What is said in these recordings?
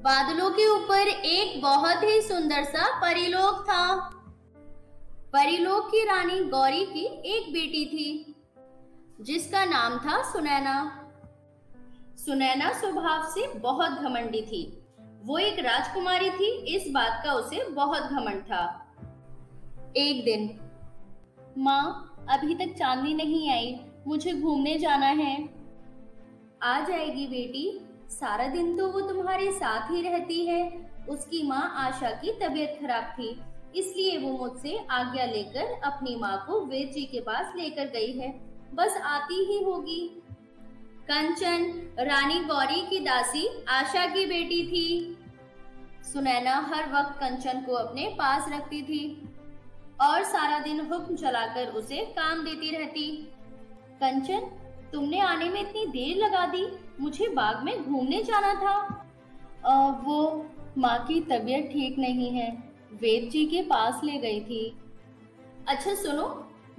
बादलों के ऊपर एक बहुत ही सुंदर सा परीलोक था। परीलोक की रानी गौरी की एक बेटी थी जिसका नाम था सुनैना। सुनैना स्वभाव से बहुत घमंडी थी। वो एक राजकुमारी थी, इस बात का उसे बहुत घमंड था। एक दिन, माँ अभी तक चांदनी नहीं आई, मुझे घूमने जाना है। आ जाएगी बेटी, सारा दिन तो वो तुम्हारे साथ ही रहती है। उसकी माँ आशा की तबीयत खराब थी, इसलिए वो मुझसे आज्ञा लेकर अपनी माँ को वेद जी के पास लेकर गई है, बस आती ही होगी। कंचन रानी गौरी की दासी आशा की बेटी थी। सुनैना हर वक्त कंचन को अपने पास रखती थी और सारा दिन हुक्म चलाकर उसे काम देती रहती। कंचन, तुमने आने में इतनी देर लगा दी, मुझे बाग में घूमने जाना था। वो माँ की तबीयत ठीक नहीं है, वेद जी के पास ले गई थी। अच्छा सुनो,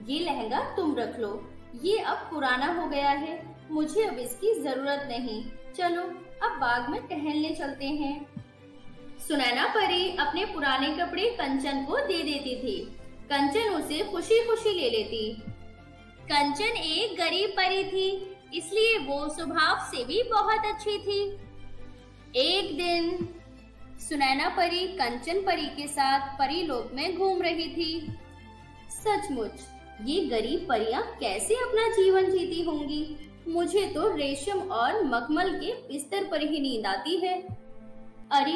ये लहंगा तुम रख लो, ये अब पुराना हो गया है, मुझे अब इसकी जरूरत नहीं। चलो अब बाग में टहलने चलते हैं। सुनैना परी अपने पुराने कपड़े कंचन को दे देती थी। कंचन उसे खुशी खुशी ले लेती। कंचन एक गरीब परी थी, इसलिए वो स्वभाव से भी बहुत अच्छी थी। एक दिन सुनैना परी कंचन परी के साथ परीलोक में घूम रही थी। सचमुच ये गरीब परियां कैसे अपना जीवन जीती होंगी। मुझे तो रेशम और मखमल के बिस्तर पर ही नींद आती है। अरे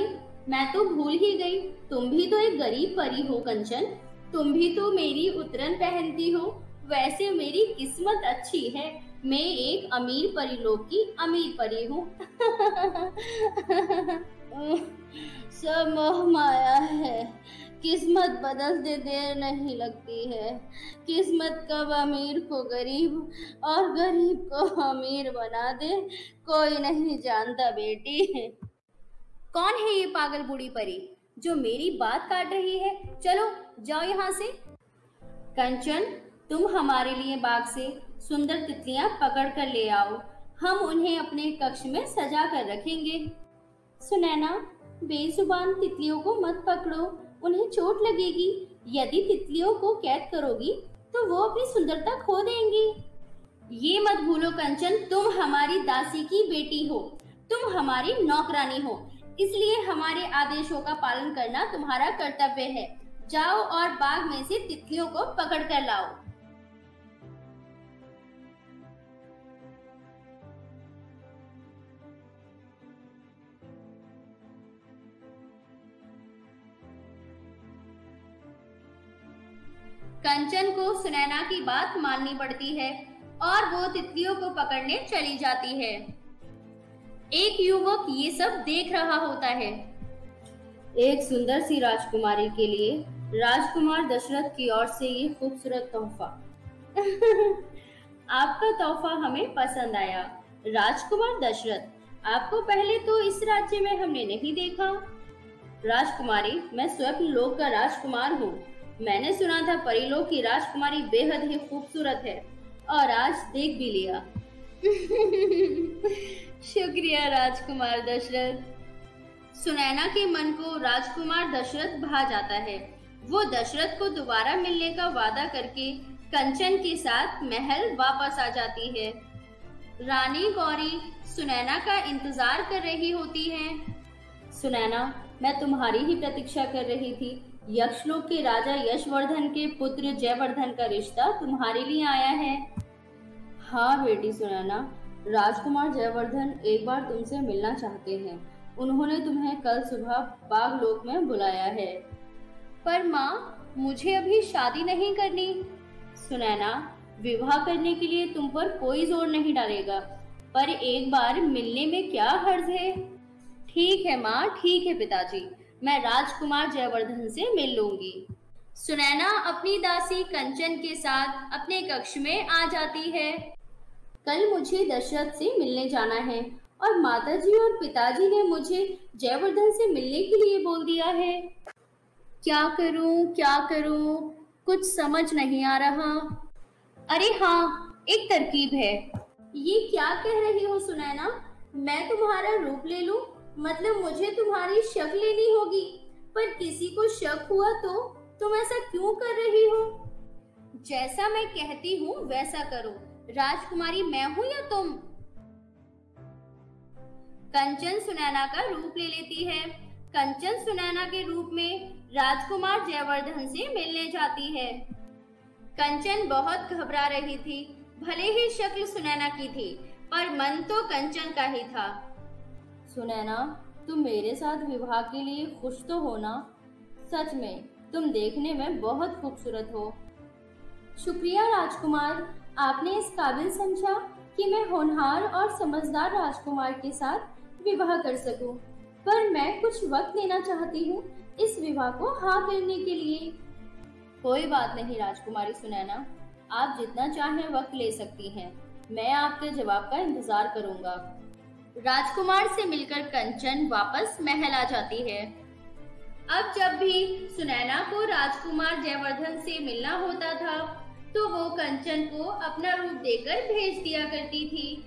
मैं तो भूल ही गई, तुम भी तो एक गरीब परी हो कंचन, तुम भी तो मेरी उतरन पहनती हो। वैसे मेरी किस्मत अच्छी है, मैं एक अमीर परीलोक की अमीर परी हूँ। सब मोह माया है, किस्मत बदलते देर नहीं लगती है। किस्मत कब अमीर को गरीब और गरीब को अमीर बना दे, कोई नहीं जानता बेटी। कौन है ये पागल बूढ़ी परी जो मेरी बात काट रही है? चलो जाओ यहाँ से। कंचन, तुम हमारे लिए बाग से सुंदर तितलियां पकड़ कर ले आओ, हम उन्हें अपने कक्ष में सजा कर रखेंगे। सुनैना, बेजुबान तितलियों को मत पकड़ो, उन्हें चोट लगेगी। यदि तितलियों को कैद करोगी तो वो अपनी सुंदरता खो देंगी। ये मत भूलो कंचन, तुम हमारी दासी की बेटी हो, तुम हमारी नौकरानी हो, इसलिए हमारे आदेशों का पालन करना तुम्हारा कर्तव्य है। जाओ और बाग में से तितलियों को पकड़ कर लाओ। कंचन को सुनैना की बात माननी पड़ती है और वो तितलियों को पकड़ने चली जाती है। एक युवक ये सब देख रहा होता है। एक सुंदर सी राजकुमारी के लिए राजकुमार दशरथ की ओर से ये खूबसूरत तोहफा। आपका तोहफा हमें पसंद आया। राजकुमार दशरथ, आपको पहले तो इस राज्य में हमने नहीं देखा। राजकुमारी, मैं स्वप्न लोक का राजकुमार हूँ। मैंने सुना था परीलोक की राजकुमारी बेहद ही खूबसूरत है और आज देख भी लिया। शुक्रिया राजकुमार दशरथ। सुनैना के मन को राजकुमार दशरथ भा जाता है। वो दशरथ को दोबारा मिलने का वादा करके कंचन के साथ महल वापस आ जाती है। रानी गौरी सुनैना का इंतजार कर रही होती है। सुनैना, मैं तुम्हारी ही प्रतीक्षा कर रही थी। यक्षलोक के राजा यशवर्धन के पुत्र जयवर्धन का रिश्ता तुम्हारे लिए आया है। हाँ बेटी सुनैना, राजकुमार जयवर्धन एक बार तुमसे मिलना चाहते हैं। उन्होंने तुम्हें कल सुबह बागलोक में बुलाया है। पर माँ, मुझे अभी शादी नहीं करनी। सुनैना, विवाह करने के लिए तुम पर कोई जोर नहीं डालेगा, पर एक बार मिलने में क्या हर्ज है? ठीक है माँ, ठीक है पिताजी, मैं राजकुमार जयवर्धन से मिल लूंगी। सुनैना अपनी दासी कंचन के साथ अपने कक्ष में आ जाती है। कल मुझे दशरथ से मिलने जाना है और माताजी और पिताजी ने मुझे जयवर्धन से मिलने के लिए बोल दिया है। क्या करूं, कुछ समझ नहीं आ रहा। अरे हाँ, एक तरकीब है। ये क्या कह रही हो सुनैना? मैं तुम्हारा रूप ले लूं मतलब मुझे तुम्हारी शक लेनी होगी, पर किसी को शक हुआ तो तुम ऐसा क्यों कर रही हो? जैसा मैं कहती हूँ वैसा करो। राजकुमारी मैं हूँ या तुम? कंचन सुनैना का रूप ले लेती है। कंचन सुनैना के रूप में राजकुमार जयवर्धन से मिलने जाती है। कंचन बहुत घबरा रही थी। भले ही शक्ल सुनैना की थी, पर मन तो कंचन का ही था। सुनैना, तुम मेरे साथ विवाह के लिए खुश तो हो ना? सच में तुम देखने में बहुत खूबसूरत हो। शुक्रिया राजकुमार, आपने इस काबिल समझा कि मैं होनहार और समझदार राजकुमार के साथ विवाह कर सकूं। पर मैं कुछ वक्त लेना चाहती हूँ इस विवाह को हाँ करने के लिए। कोई बात नहीं राजकुमारी सुनैना, आप जितना चाहें वक्त ले सकती हैं। मैं आपके जवाब का इंतजार करूंगा। राजकुमार से मिलकर कंचन वापस महल आ जाती है। अब जब भी सुनैना को राजकुमार जयवर्धन से मिलना होता था, तो वो कंचन को अपना रूप देकर भेज दिया करती थी।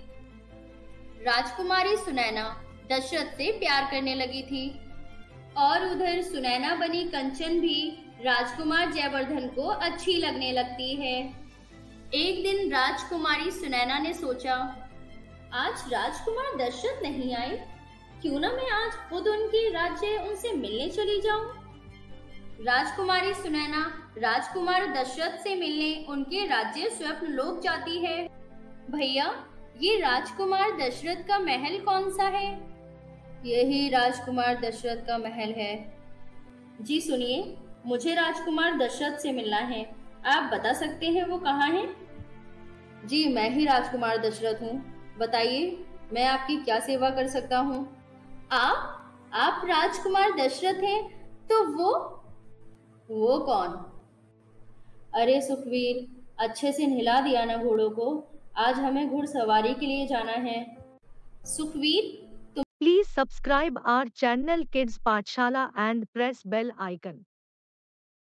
राजकुमारी सुनैना दशरथ से प्यार करने लगी थी, और उधर सुनैना बनी कंचन भी राजकुमार जयवर्धन को अच्छी लगने लगती है। एक दिन राजकुमारी सुनैना ने सोचा, आज राजकुमार दशरथ नहीं आए, क्यों ना मैं आज खुद उनके राज्य उनसे मिलने चली जाऊं। राजकुमारी सुनैना राजकुमार दशरथ से मिलने उनके राज्य स्वप्न लोक जाती है। भैया, ये राजकुमार दशरथ का महल कौन सा है? यही राजकुमार दशरथ का महल है। जी सुनिए, मुझे राजकुमार दशरथ से मिलना है। आप बता सकते हैं वो कहाँ है? जी, मैं ही राजकुमार दशरथ हूँ। बताइए, मैं आपकी क्या सेवा कर सकता हूँ? आप राजकुमार दशरथ हैं, तो वो कौन? अरे सुखवीर, अच्छे से नहला दिया ना घोड़ों को। आज हमें घुड़सवारी के लिए जाना है। Sukhvir, Please subscribe our channel Kids Pathshala and press bell icon.